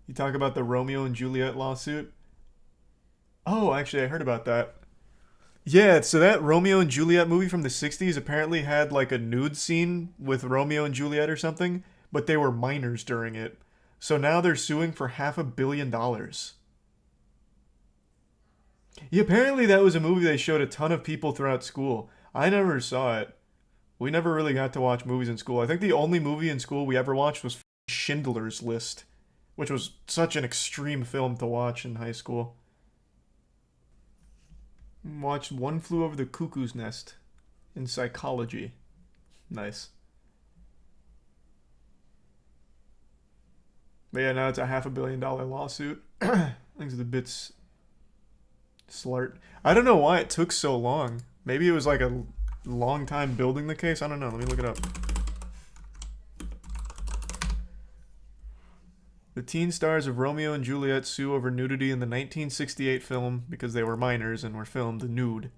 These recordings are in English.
You talk about the Romeo and Juliet lawsuit? Oh, actually, I heard about that. Yeah, so that Romeo and Juliet movie from the 60s apparently had like a nude scene with Romeo and Juliet or something, but they were minors during it. So now they're suing for $500 million. Yeah, apparently that was a movie they showed a ton of people throughout school. I never saw it. We never really got to watch movies in school. I think the only movie in school we ever watched was Schindler's List, which was such an extreme film to watch in high school. Watched One Flew Over the Cuckoo's Nest in psychology. Nice. But yeah, now it's a $500 million lawsuit. Things are the bits slart. I don't know why it took so long. Maybe it was like a long time building the case. I don't know. Let me look it up. The teen stars of Romeo and Juliet sue over nudity in the 1968 film because they were minors and were filmed nude.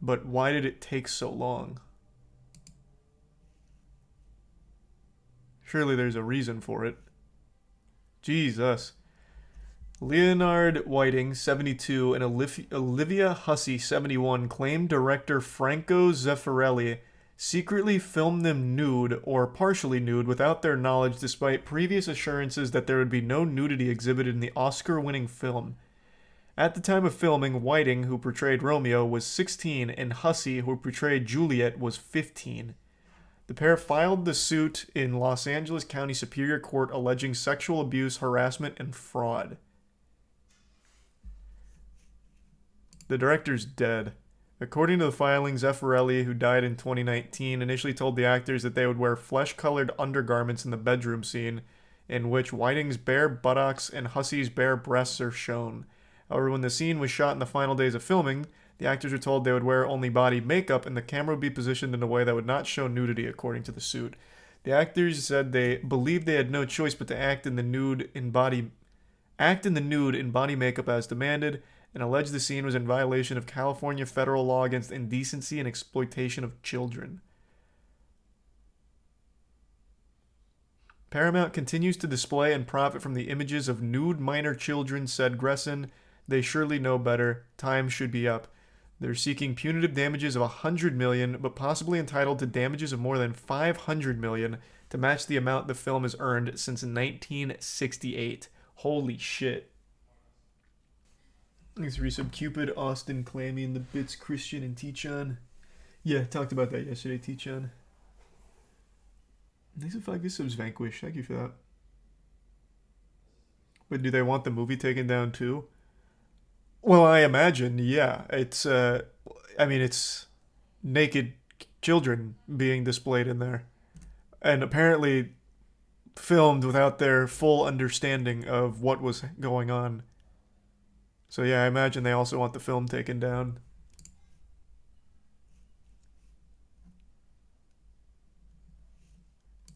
But why did it take so long? Surely there's a reason for it. Jesus. Leonard Whiting, 72, and Olivia Hussey, 71, claimed director Franco Zeffirelli secretly filmed them nude or partially nude without their knowledge despite previous assurances that there would be no nudity exhibited in the Oscar-winning film. At the time of filming, Whiting, who portrayed Romeo, was 16, and Hussey, who portrayed Juliet, was 15. The pair filed the suit in Los Angeles County Superior Court alleging sexual abuse, harassment, and fraud. The director's dead. According to the filing, Zeffirelli, who died in 2019, initially told the actors that they would wear flesh-colored undergarments in the bedroom scene, in which Whiting's bare buttocks and Hussey's bare breasts are shown. However, when the scene was shot in the final days of filming, the actors were told they would wear only body makeup and the camera would be positioned in a way that would not show nudity, according to the suit. The actors said they believed they had no choice but to act in the nude in body makeup as demanded, and alleged the scene was in violation of California federal law against indecency and exploitation of children. Paramount continues to display and profit from the images of nude minor children, said Gresson. They surely know better. Time should be up. They're seeking punitive damages of $100 million, but possibly entitled to damages of more than $500 million to match the amount the film has earned since 1968. Holy shit. Thanks for resub Cupid, Austin, Clammy, and the Bits, Christian, and T-Chan. Yeah, talked about that yesterday, T-Chan. Thanks for 5 subs, Vanquish. Thank you for that. But do they want the movie taken down too? Well, I imagine, yeah. It's naked children being displayed in there. And apparently filmed without their full understanding of what was going on. So yeah, I imagine they also want the film taken down.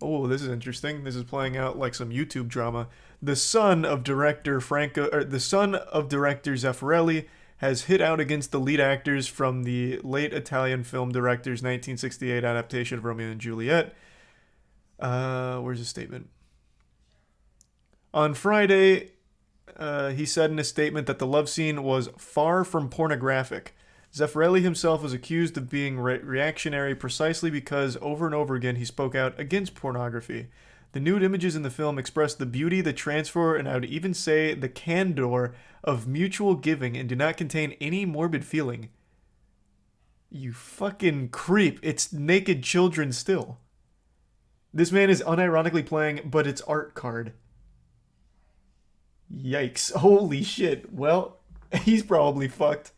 Oh, this is interesting. This is playing out like some YouTube drama. The son of director Zeffirelli has hit out against the lead actors from the late Italian film director's 1968 adaptation of Romeo and Juliet. Where's his statement? On Friday, he said in a statement that the love scene was far from pornographic. Zeffirelli himself was accused of being reactionary precisely because over and over again he spoke out against pornography. The nude images in the film express the beauty, the transfer, and I would even say the candor of mutual giving and do not contain any morbid feeling. You fucking creep. It's naked children still. This man is unironically playing, but it's art card. Yikes. Holy shit. Well, he's probably fucked.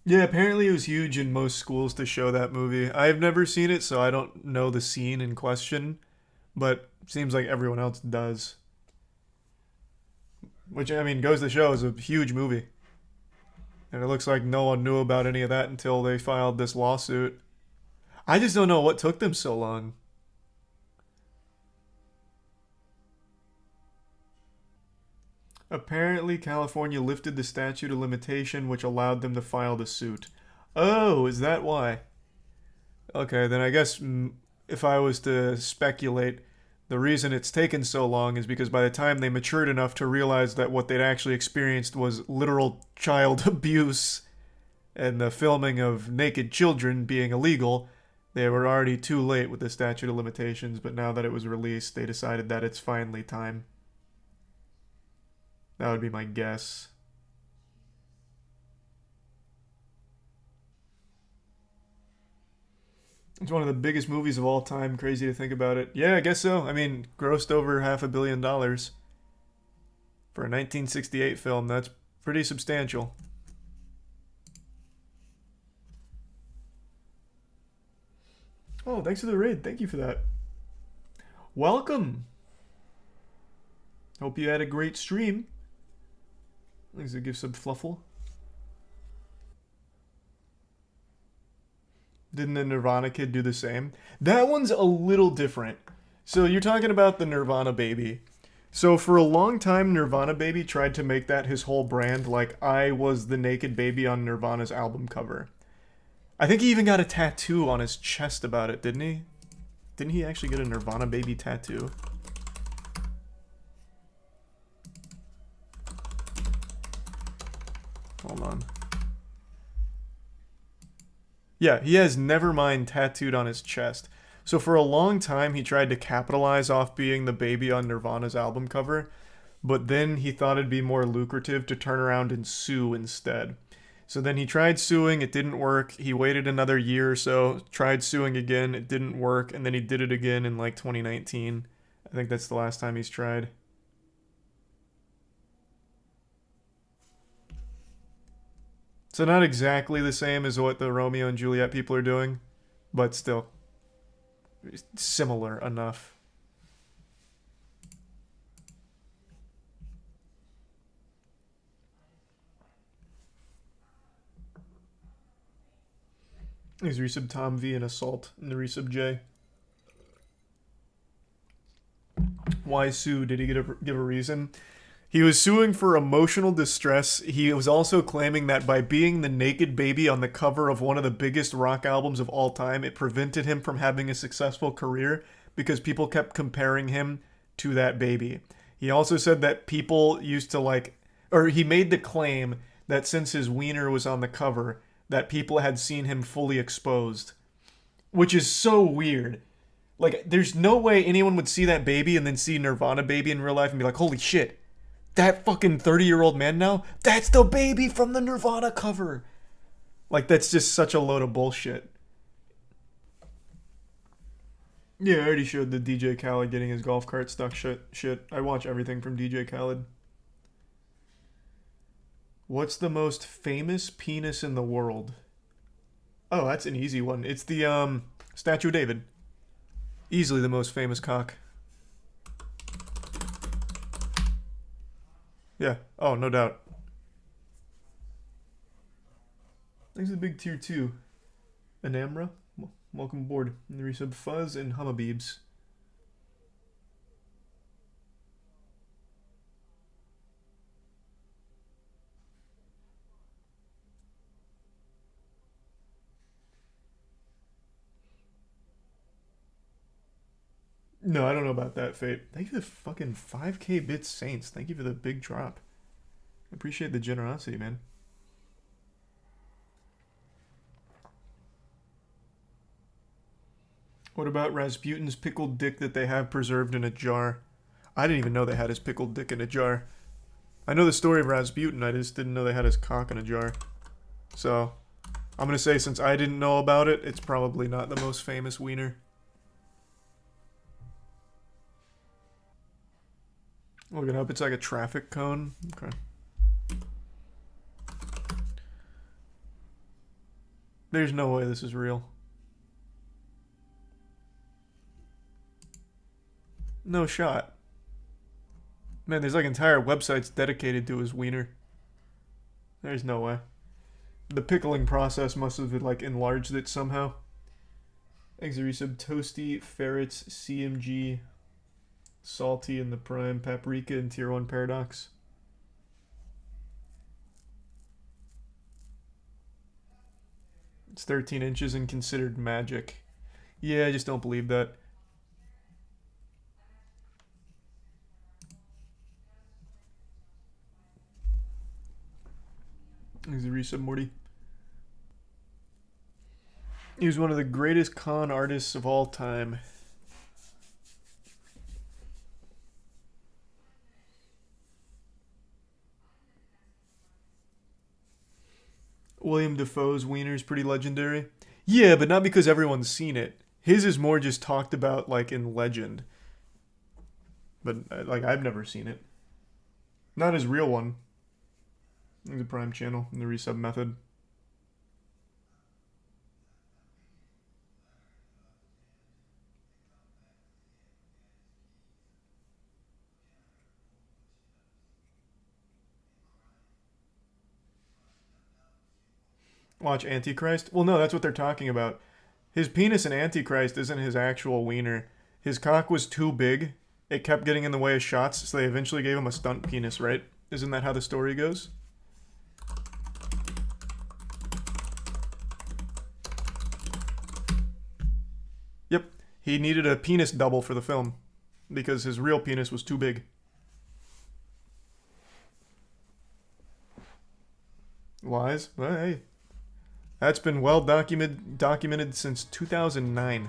Yeah, apparently it was huge in most schools to show that movie. I've never seen it, so I don't know the scene in question, but seems like everyone else does. Which, I mean, goes to show is a huge movie. And it looks like no one knew about any of that until they filed this lawsuit. I just don't know what took them so long. Apparently, California lifted the statute of limitation, which allowed them to file the suit. Oh, is that why? Okay, then I guess if I was to speculate, the reason it's taken so long is because by the time they matured enough to realize that what they'd actually experienced was literal child abuse and the filming of naked children being illegal, they were already too late with the statute of limitations, but now that it was released, they decided that it's finally time. That would be my guess. It's one of the biggest movies of all time. Crazy to think about it. Yeah, I guess so. I mean, grossed over $500 million for a 1968 film. That's pretty substantial. Oh, thanks for the raid. Thank you for that. Welcome. Hope you had a great stream. Thanks for the gift sub Fluffle. Didn't the Nirvana kid do the same? That one's a little different. So you're talking about the Nirvana baby. So for a long time, Nirvana baby tried to make that his whole brand, like I was the naked baby on Nirvana's album cover. I think he even got a tattoo on his chest about it, didn't he? Didn't he actually get a Nirvana baby tattoo? Hold on. Yeah, he has Nevermind tattooed on his chest. So for a long time, he tried to capitalize off being the baby on Nirvana's album cover, but then he thought it'd be more lucrative to turn around and sue instead. So then he tried suing, it didn't work. He waited another year or so, tried suing again, it didn't work, and then he did it again in like 2019. I think that's the last time he's tried. So not exactly the same as what the Romeo and Juliet people are doing, but still similar enough. There's resub Tom V and Assault in the resub J. Why sue? Did he give a reason? He was suing for emotional distress. He was also claiming that by being the naked baby on the cover of one of the biggest rock albums of all time, it prevented him from having a successful career because people kept comparing him to that baby. He also said that people used to he made the claim that since his wiener was on the cover, that people had seen him fully exposed. Which is so weird. Like, there's no way anyone would see that baby and then see Nirvana baby in real life and be like, holy shit. That fucking 30-year-old man now? That's the baby from the Nirvana cover. Like, that's just such a load of bullshit. Yeah, I already showed the DJ Khaled getting his golf cart stuck shit. I watch everything from DJ Khaled. What's the most famous penis in the world? Oh, that's an easy one. It's the, Statue of David. Easily the most famous cock. Yeah. Oh, no doubt. Thanks for the big tier 2. Anamra, welcome aboard. And the resub Fuzz and Hummabeebs. No, I don't know about that, Fate. Thank you for the fucking 5k bits, Saints. Thank you for the big drop. I appreciate the generosity, man. What about Rasputin's pickled dick that they have preserved in a jar? I didn't even know they had his pickled dick in a jar. I know the story of Rasputin, I just didn't know they had his cock in a jar. So, I'm gonna say since I didn't know about it, it's probably not the most famous wiener. Look it up, it's like a traffic cone. Okay. There's no way this is real. No shot. Man, there's like entire websites dedicated to his wiener. There's no way. The pickling process must have like enlarged it somehow. Exoresub Toasty, Ferrets, CMG, Salty in the Prime, Paprika, and Tier 1 Paradox. It's 13 inches and considered magic. Yeah, I just don't believe that. He's a resub Morty. He was one of the greatest con artists of all time. William Defoe's Wiener's pretty legendary. Yeah, but not because everyone's seen it. His is more just talked about like in legend. But like I've never seen it. Not his real one. The Prime channel and the resub method. Watch Antichrist? Well, no, that's what they're talking about. His penis in Antichrist isn't his actual wiener. His cock was too big. It kept getting in the way of shots, so they eventually gave him a stunt penis, right? Isn't that how the story goes? Yep. He needed a penis double for the film because his real penis was too big. Lies? Well, hey. That's been well documented since 2009.